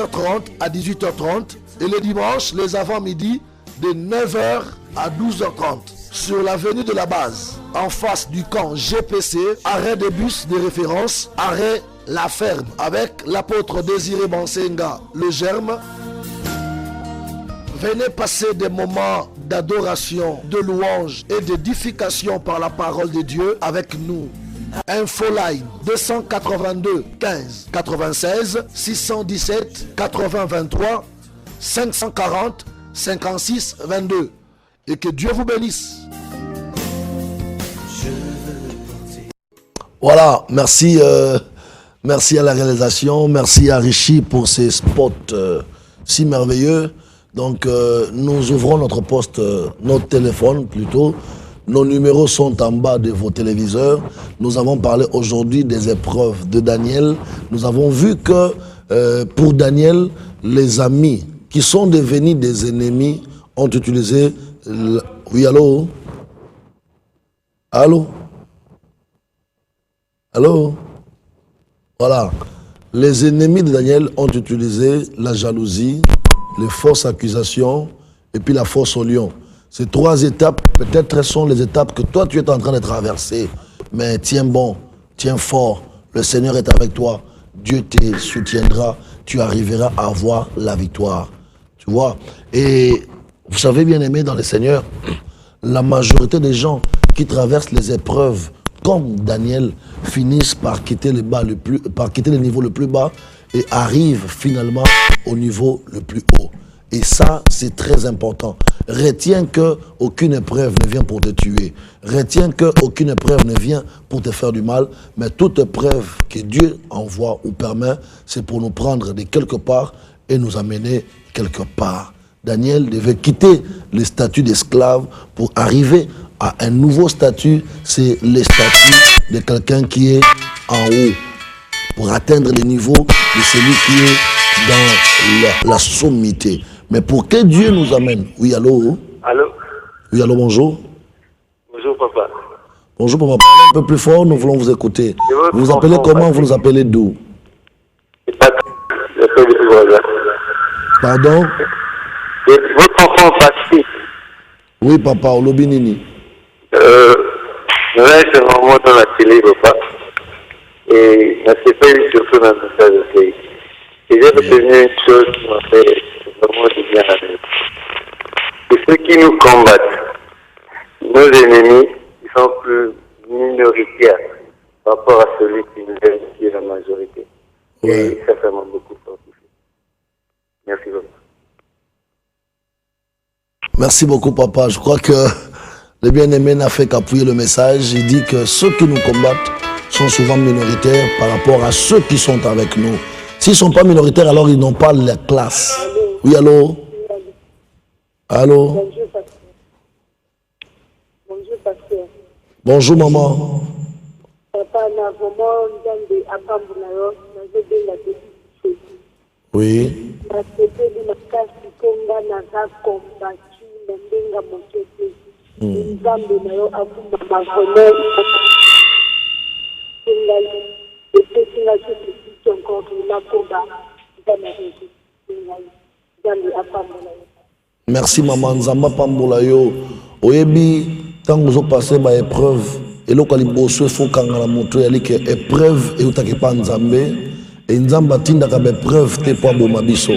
16h30 à 18h30 et le dimanche, les avant-midi, de 9h à 12h30. Sur l'avenue de la Base, en face du camp GPC, arrêt de bus de référence, arrêt La Ferme, avec l'apôtre Désiré Bansenga, le germe. Venez passer des moments d'adoration, de louange et d'édification par la parole de Dieu avec nous. Infoline 282 15 96 617 80 23 540 56 22. Et que Dieu vous bénisse. Voilà, merci, merci à la réalisation, merci à Richie pour ces spots si merveilleux. Donc nous ouvrons notre poste, notre téléphone plutôt. Nos numéros sont en bas de vos téléviseurs. Nous avons parlé aujourd'hui des épreuves de Daniel. Nous avons vu que pour Daniel, les amis qui sont devenus des ennemis ont utilisé... Oui, allô? Allô? Allô? Voilà. Les ennemis de Daniel ont utilisé la jalousie, les fausses accusations et puis la fausse au lion. Ces trois étapes, peut-être sont les étapes que toi tu es en train de traverser. Mais tiens bon, tiens fort, le Seigneur est avec toi. Dieu te soutiendra, tu arriveras à avoir la victoire. Tu vois? Et vous savez bien aimé dans le Seigneur, la majorité des gens qui traversent les épreuves comme Daniel finissent par quitter le niveau le plus bas et arrivent finalement au niveau le plus haut. Et ça, c'est très important. Retiens qu'aucune épreuve ne vient pour te tuer. Retiens qu'aucune épreuve ne vient pour te faire du mal. Mais toute épreuve que Dieu envoie ou permet, c'est pour nous prendre de quelque part et nous amener quelque part. Daniel devait quitter le statut d'esclave pour arriver à un nouveau statut. C'est le statut de quelqu'un qui est en haut. Pour atteindre le niveau de celui qui est dans la sommité. Mais pour que Dieu nous amène. Oui, allô? Allô? Oui, allô, bonjour. Bonjour, papa. Bonjour, papa. Parlez un peu plus fort, nous voulons vous écouter. Vous vous appelez comment? Vous nous appelez d'où? C'est pas j'appelle le voisin. Pardon? Votre enfant Patrick. Oui, papa, au Lobinini. Là, c'est vraiment dans la télé, papa. Et je ne sais pas surtout dans le message de Facebook. Et j'ai retenu une chose qui m'a fait vraiment du bien à nous. C'est ceux qui nous combattent. Nos ennemis, ils sont plus minoritaires par rapport à celui qui nous aime, qui est la majorité. Ouais. Et ça m'a beaucoup fortifié. Merci beaucoup. Merci beaucoup, papa. Je crois que le bien-aimé n'a fait qu'appuyer le message. Il dit que ceux qui nous combattent sont souvent minoritaires par rapport à ceux qui sont avec nous. S'ils ne sont pas minoritaires, alors ils n'ont pas la classe. Oui, allô? Allô? Bonjour, pasteur. Bonjour, pasteur. Bonjour, maman. Papa, na vraiment nzambe akambo na yo nazobenga depuis Oui. nasepeli makasi mpo nga naza kombatu na ndenga moke te nzambe na yo akumbama vraiment ngai epesi nga sosesiki encore nakoba nzambe ngai nzambe apambola yo. Merci, maman. Nzamba pambola yo. Oyebi, tant que vous passez ma épreuve, et là, quand il faut quand la moto, il y a que épreuve et où t'as pas nzambe. Et nzamba tinda ka épreuve te pour boma biso.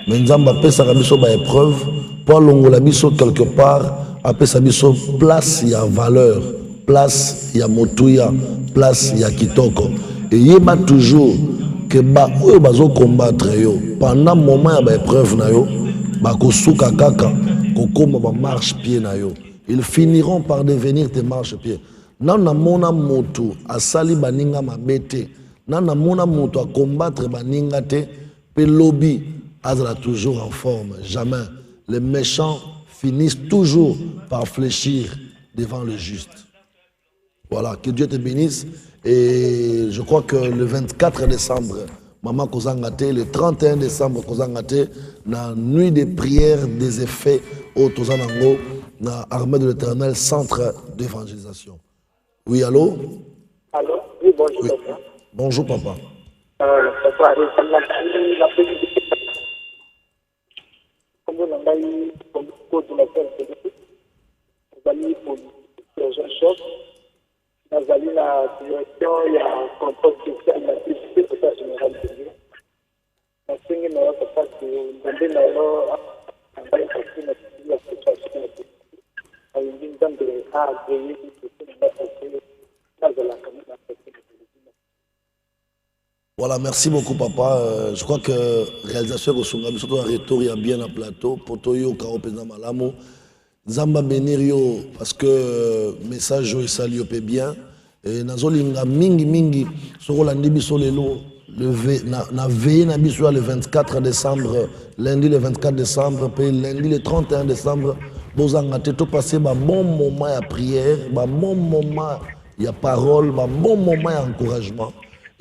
Mais nzamba pesa ka biso ba épreuve pour longola biso quelque part, apesa biso place ya valeur, place ya motuya, place ya kitoko. Et yeba toujours que ba oyo bazo combattre yo pendant moment ya ba épreuve na yo, ba kosuka kaka, kokoma ba marche pied na yo. Ils finiront par devenir tes marche pieds. Nana mona moto asali baninga mabete. Nana mona moto à combattre baninga te pe lobby azala toujours en forme. Jamais. Les méchants finissent toujours par fléchir devant le juste. Voilà, que Dieu te bénisse. Et je crois que le 24 décembre, Maman Kozangate, le 31 décembre, Kozangate, la nuit des prières, des effets au Tozanango, dans l'Armée de l'Éternel, centre d'évangélisation. Oui, allô? Allô? Oui, bonjour, Oui. papa. Bonjour, papa. Papa, niveau na ngai comme coordinateur politique nazali politique chef nazali na direction ya contrôle social na état général de l'État nasengi na yo papa nzambe na yo ngai kasi na ya situation alingi nzambe agreye nazalaka na Voilà, merci beaucoup papa. Je crois que réalisation au Sungabi, surtout un retour, il y a bien un plateau. Potoyo, Karo Pena Malamo. Zamba Benirio, parce que message et salut bien. Et Nazolinga Mingi Mingi, sur la Nibiso Lelo, na veillé na biso le 24 décembre, lundi le 24 décembre, puis lundi le 31 décembre, Bozanga tout passé, bon moment à prière, bon moment à parole, bon moment à encouragement.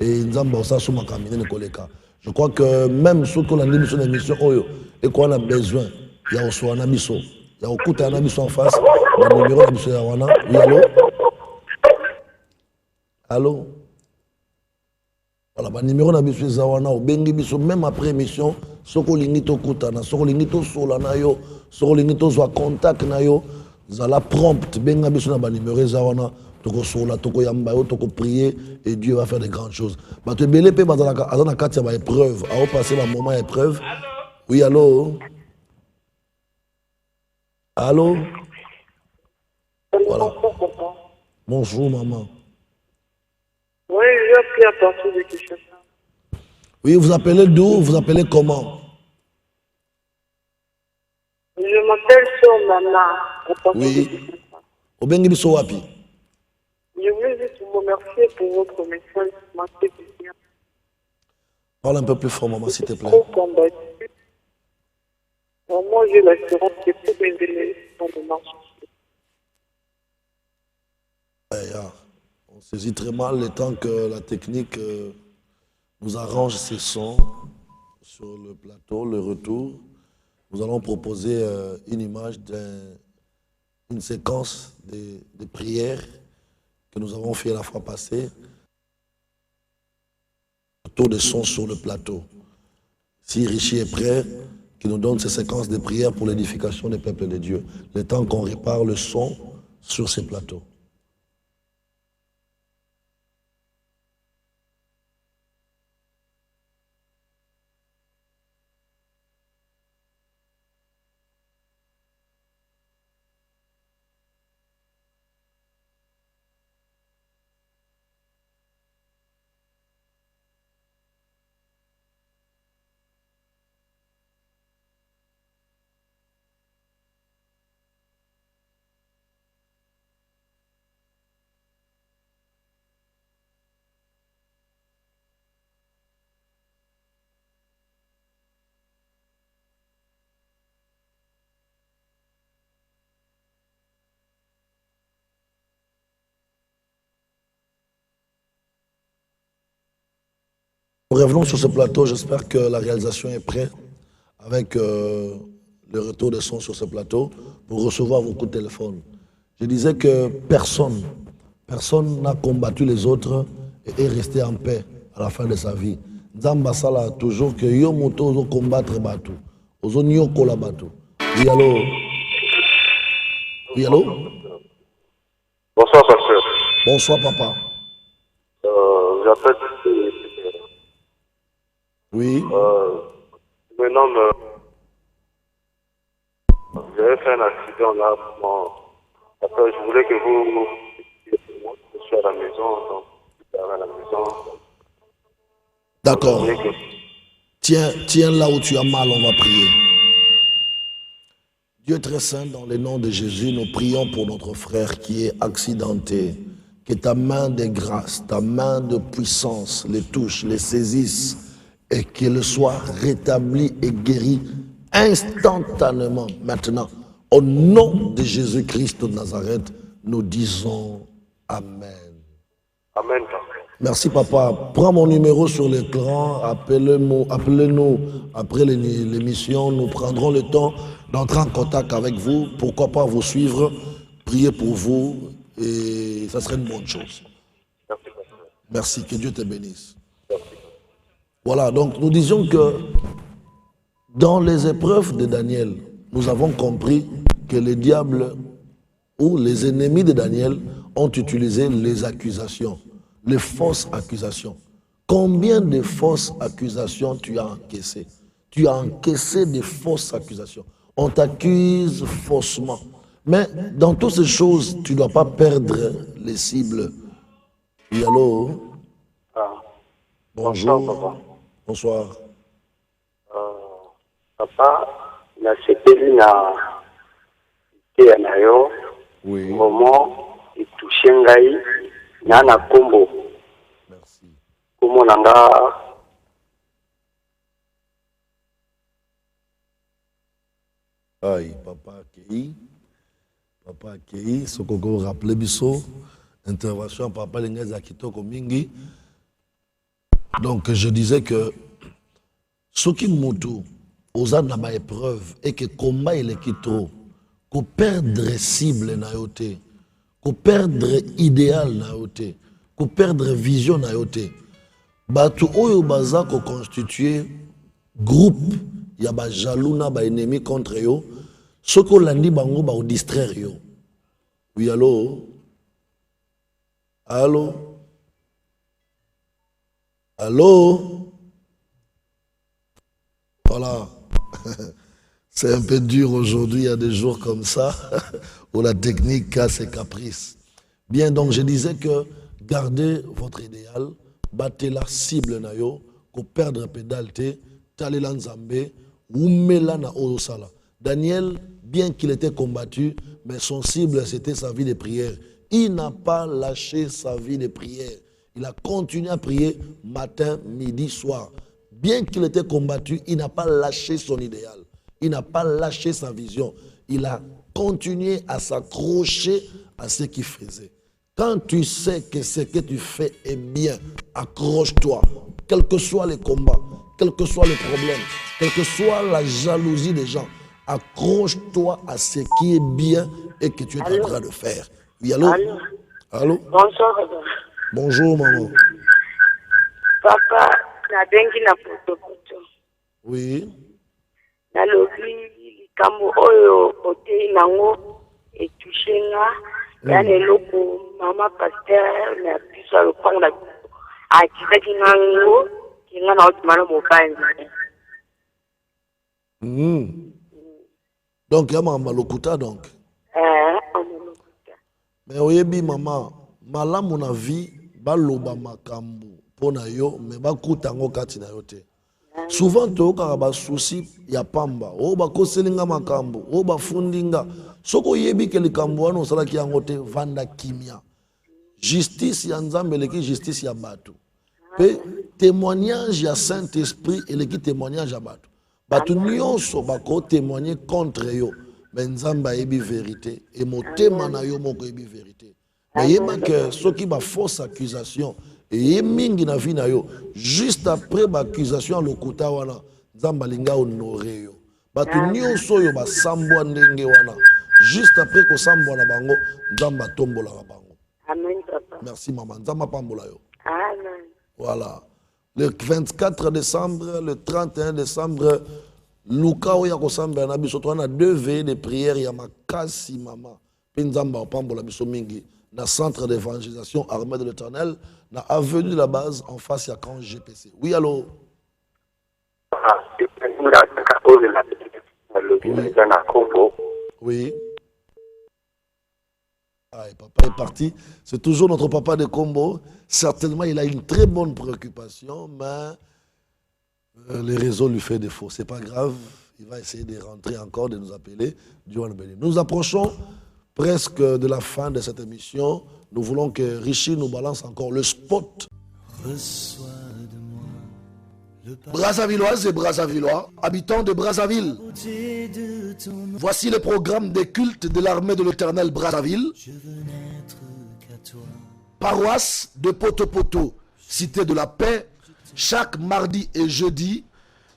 Et Nzamba ça sous ma camine ne koleka. Je crois que même ceux qui ont l'émission d'émission Oyo et qu'on a besoin, il y a aussi un abisso, il y a aussi un abisso en face, le numéro d'abisso Yawana. Oui, allô? Allô? Voilà, le numéro d'abisso Yawana, au Bengi Bisso, même après émission, ceux qui ont l'ingito Koutana, ceux qui ont l'ingito Solana yo, ceux qui ont l'ingito Zwa contact na yo, zala prompt, Benga Bisso na ba numéro Yawana. Toko sola, toko yamba, toko prier et Dieu va faire de grandes choses. Bah tu belé pe bazana katia ba épreuve, a passer ba moment épreuve. Oui, allô. Allô. Voilà. Bonjour maman. Oui, j'ai pris à partir de Kinshasa. Oui, vous appelez d'où? Vous appelez comment? Je m'appelle Somana. Oui. Obengi biso wapi? Je voulais juste vous remercier pour votre message. Merci bien. Parle un peu plus fort, maman, s'il te plaît. Trop combattu. Moi, j'ai l'assurance que tout mes élections de marche. On saisit très mal le temps que la technique nous arrange ces sons sur le plateau, le retour. Nous allons proposer une image d'une séquence de prières que nous avons fait la fois passée, autour de son sur le plateau. Si Richie est prêt, qu'il nous donne ces séquences de prières pour l'édification des peuples de Dieu, le temps qu'on répare le son sur ces plateaux. Nous revenons sur ce plateau, j'espère que la réalisation est prête avec le retour de son sur ce plateau pour recevoir vos coups de téléphone. Je disais que personne n'a combattu les autres et est resté en paix à la fin de sa vie. Nzamba Sala toujours que yo moto ozo combattre batu, ozo nyoko la batu. Oui allô. Oui allô. Bonsoir, pasteur. Bonsoir papa. J'appelle. Oui. Je me nomme. J'avais fait un accident là. Après, je voulais que vous. Je suis à la maison, donc je suis à la maison. D'accord. Tiens là où tu as mal, on va prier. Dieu très saint, dans le nom de Jésus, nous prions pour notre frère qui est accidenté. Que ta main de grâce, ta main de puissance les touche, les saisisse et qu'il soit rétabli et guéri instantanément. Maintenant, au nom de Jésus-Christ de Nazareth, nous disons Amen. Amen. Merci papa. Prends mon numéro sur l'écran, appelez-nous après l'émission. Nous prendrons le temps d'entrer en contact avec vous. Pourquoi pas vous suivre, prier pour vous et ça serait une bonne chose. Merci, que Dieu te bénisse. Voilà, donc nous disions que dans les épreuves de Daniel, nous avons compris que les diables ou les ennemis de Daniel ont utilisé les accusations, les fausses accusations. Combien de fausses accusations tu as encaissées? Tu as encaissé des fausses accusations. On t'accuse faussement. Mais dans toutes ces choses, tu ne dois pas perdre les cibles. Oui, allô? Bonjour. Bonsoir, papa. Bonsoir. Papa, nasepeli na teya na yo. Oui. Moment etouche ngai na kombo. Merci. Kombo na nga Aïe, Papa Akei, ce que vous rappelez, Bisso, intervention, Papa Lengez Akitoko Mingi. Donc, je disais que ce qui moutou, aux âmes dans épreuve, et que combat il est trop, qu'on perdre cible na yote, qu'on perdre idéal na yote, qu'on perdre vision na yote. Batu oyo baza ko constituer groupe ya ba jaloux ba ennemi contre yo, soko landi bango ba distraire yo. Oui, allô? Allô? Allô? Voilà. C'est un peu dur aujourd'hui, il y a des jours comme ça, où la technique a ses caprices. Bien, donc je disais que gardez votre idéal, battez la cible na yo, ko perdre pédalité, talela nzambe, oumela na osala. Daniel, bien qu'il était combattu, mais son cible c'était sa vie de prière. Il n'a pas lâché sa vie de prière. Il a continué à prier matin, midi, soir. Bien qu'il était combattu, il n'a pas lâché son idéal. Il n'a pas lâché sa vision. Il a continué à s'accrocher à ce qu'il faisait. Quand tu sais que ce que tu fais est bien, accroche-toi. Quels que soient les combats, quels que soient les problèmes, quelle que soit la jalousie des gens, accroche-toi à ce qui est bien et que tu es en train de faire. Oui, allô? Allô? Allô? Bonsoir, papa. Bonjour, maman. Papa, nabengi na poto. Oui. Nalobi likambo oyo otei nango etushe nga. Ya leloko mama pasteur na biso ya lopango na biso akisaki nango kinga na otimana mopanzi. Donc, il y a maman lokuta donc. Omolokuta. Mais oyebi maman, malamu na vie baloba makambo pona yo, mais bakuta ngo kati na yo te. Souvent toyoka ba souci ya pamba, o ba koselinga makambo, o ba fundinga. Soko yebi ke likambo wana osalaki yango te vanda kimia. Justice ya nzambe eleki justice ya bato. Pe témoignage ya Saint-Esprit eleki témoignage ya bato. Bato nyonso bako témoigner contre yo. Mais nzambe ayebi vérité et motema na yo moko yebi vérité. Mais yeba que soki ba fausse accusation et mingi na vie na yo juste après ba accusation lokuta wana nzambe linga honorer yo. Bato nyonso yo ba sambwa ndenge wana juste après ko sambwa na bango nzambe tombola na bango. Amen, papa. Merci maman, nzambe pambola yo. Amen. Voilà. Le 24 décembre, le 31 décembre, Luka oya kosamba na biso twana 2 veillées de prière ya makasi mama. Pinzamba pambola biso mingi na centre d'évangélisation Armée de l'Éternel, na avenue de la base en face à camp GPC. Oui, allô? Oui. Ah, et papa est parti. C'est toujours notre papa de Combo. Certainement, il a une très bonne préoccupation, mais les réseaux lui font défaut. C'est pas grave. Il va essayer de rentrer encore, de nous appeler. Dieu le bénisse. Nous approchons presque de la fin de cette émission. Nous voulons que Richie nous balance encore le spot. Reçois de moi le Brazzavilloises et Brazzavillois, habitants de Brazzaville. paradis de ton nom. Voici le programme des cultes de l'armée de l'Éternel Brazzaville. Je veux n'être qu'à toi. Paroisse de Poto-Poto, cité de la paix, chaque mardi et jeudi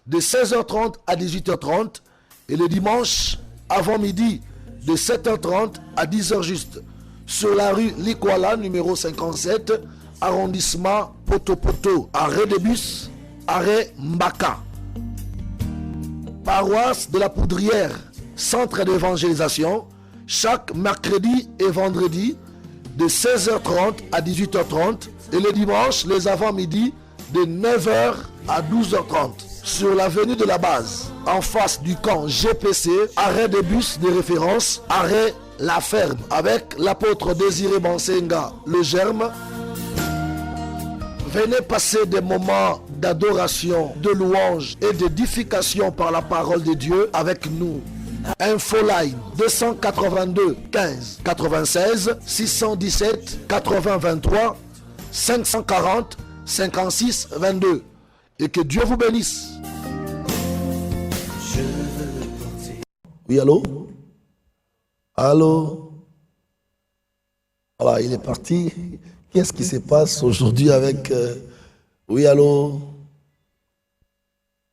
de 16h30 à 18h30 et le dimanche avant midi de 7h30 à 10h juste sur la rue Likwala numéro 57, arrondissement Poto-Poto, arrêt de bus, arrêt Mbaka. Paroisse de la Poudrière, centre d'évangélisation, chaque mercredi et vendredi de 16h30 à 18h30 et le dimanche, les avant-midi de 9h à 12h30 sur l'avenue de la Base, en face du camp GPC, arrêt de bus de référence, arrêt La Ferme, avec l'apôtre Désiré Bansenga, le germe. Venez passer des moments d'adoration, de louange et d'édification par la parole de Dieu avec nous. Infoline 282 15 96 617 80 23 540 56 22. Et que Dieu vous bénisse. Oui, allô? Allô? Voilà, il est parti. Qu'est-ce qui se passe aujourd'hui avec... Oui, allô?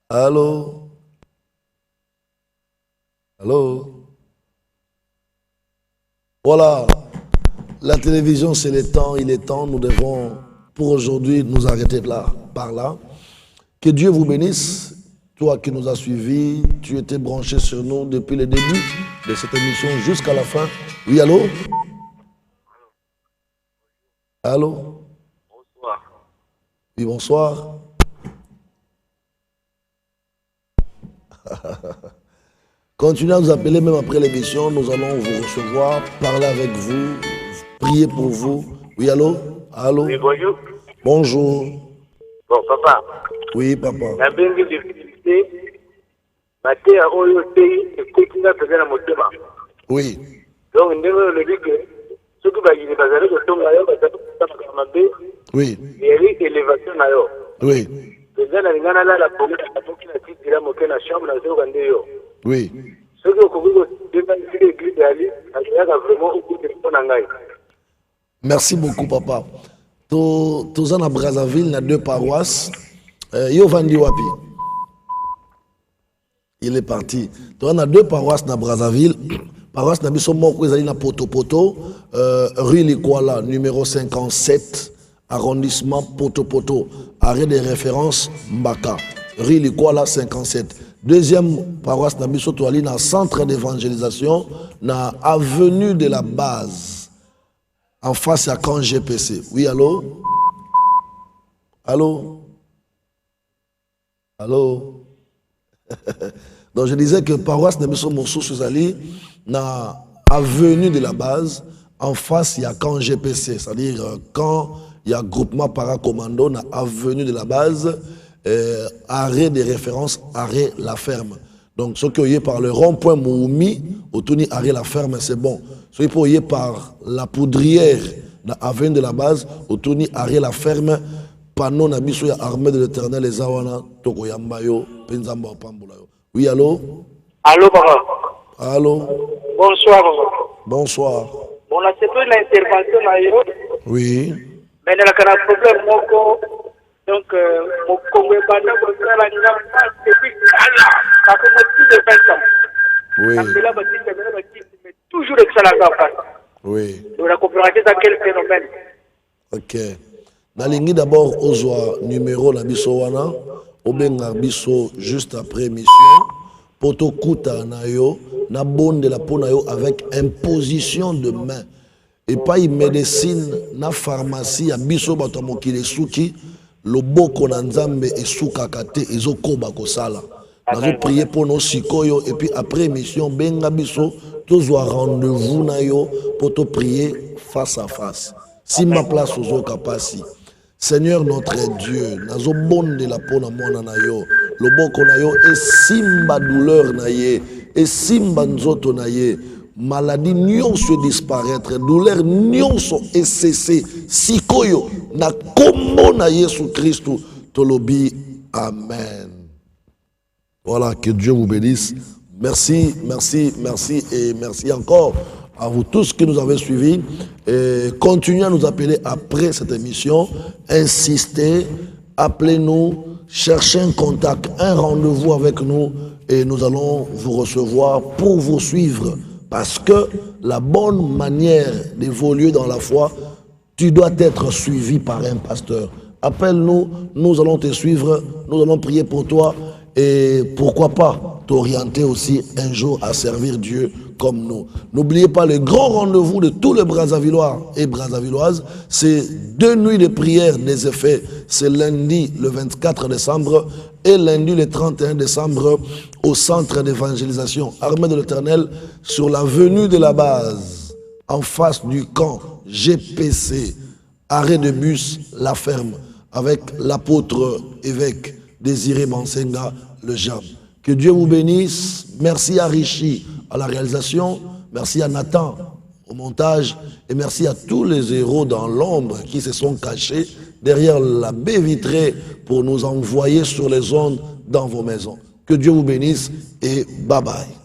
Allô? Allô? Voilà, la télévision c'est le temps, il est temps, nous devons pour aujourd'hui nous arrêter là, par là. Que Dieu vous bénisse, toi qui nous as suivis, tu étais branché sur nous depuis le début de cette émission jusqu'à la fin. Oui, allô? Allô? Bonsoir. Oui, bonsoir. Continuez à nous appeler même après l'émission, nous allons vous recevoir, parler avec vous, prier pour vous. Oui, allô? Allô? Oui, bonjour. Bonjour. Bon, papa. Oui, papa. La bengue de fidélité, ma terre a eu et continue à faire la motema. Oui. Donc, nous le dit que ce qui va y aller, c'est que Oui. il y a eu élévation. Oui. Les gens n'ont pas la police, la police a dit qu'il a moqué la chambre dans le Rwanda. Oui. Ce que vous avez dit, l'église d'Ali, il y a vraiment beaucoup de gens. Merci beaucoup, papa. Tous en Brazzaville, il y a 2 paroisses. Yo Vandi Wapi. Il est parti. On a 2 paroisses dans Brazzaville. Paroisse Nabiso Moko, ils na Poto Poto, rue Likwala, numéro 57, arrondissement Poto Poto, arrêt de référence Mbaka, rue Likwala 57. Deuxième paroisse Nabiso Toali, na centre d'évangélisation, na avenue de la Base, en face à camp GPC. Oui, allô? Allô? Allô? Donc je disais que paroisse Nabiso Mossou Souzali, na avenue de la Base, en face il y a camp GPC, c'est-à-dire quand il y a groupement paracommando, na avenue de la Base, arrêt de référence, arrêt La Ferme. Donc ce qui est par le rond-point Moumi, au tourni arrêt La Ferme, c'est bon. Ce qui est par la poudrière, na avenue de la Base, au tourni arrêt La Ferme, panneau na biso ya armée de l'Éternel les awana toko yambayo penzamba pambula yo. Oui, allô? Allô, papa. Allô? Bonsoir, papa. Bonsoir. On a fait l'intervention là. Oui. Mais il y a un problème. Donc, mon Congo est bandé pour faire la nuit. Depuis ça fait plus de 20 ans. Oui. Mais toujours avec ça là en face. Oui. On a compris dans quel phénomène. Ok. Nalingi d'abord ozwa numéro na biso wana, obenga biso juste après émission, poto kuta na yo, na bonde la po na yo avec imposition de main. Et pas une médecine na pharmacie ya biso bato mokile suki, loboko na nzambe esuka kate ezokoba kosala. Nazo prier pour nos sikoyo et puis après émission benga biso tozwa rendez-vous na yo poto prier face à face. Si ma place aux kapasi. Seigneur notre Dieu, nazo bonde la po na mwana na yo, loboko na yo et simba douleur na ye, et simba nzoto na ye, maladie nyonso disparaître, douleur nyonso et cesser, sikoyo na kombo na Yesu Christ tolobi, amen. Voilà, que Dieu vous bénisse. Merci, merci, merci et merci encore à vous tous qui nous avez suivis. Et continuez à nous appeler après cette émission. Insistez, appelez-nous, cherchez un contact, un rendez-vous avec nous et nous allons vous recevoir pour vous suivre. Parce que la bonne manière d'évoluer dans la foi, tu dois être suivi par un pasteur. Appelle-nous, nous allons te suivre, nous allons prier pour toi et pourquoi pas t'orienter aussi un jour à servir Dieu comme nous. N'oubliez pas le grand rendez-vous de tous les Brazzavillois et Brazzavilloises, c'est 2 nuits de prière des effets. C'est lundi le 24 décembre et lundi le 31 décembre au centre d'évangélisation Armée de l'Éternel sur l'avenue de la base, en face du camp GPC, arrêt de bus La Ferme, avec l'apôtre évêque Désiré Mansenga, le Jam. Que Dieu vous bénisse. Merci à Richie à la réalisation. Merci à Nathan au montage. Et merci à tous les héros dans l'ombre qui se sont cachés derrière la baie vitrée pour nous envoyer sur les ondes dans vos maisons. Que Dieu vous bénisse et bye bye.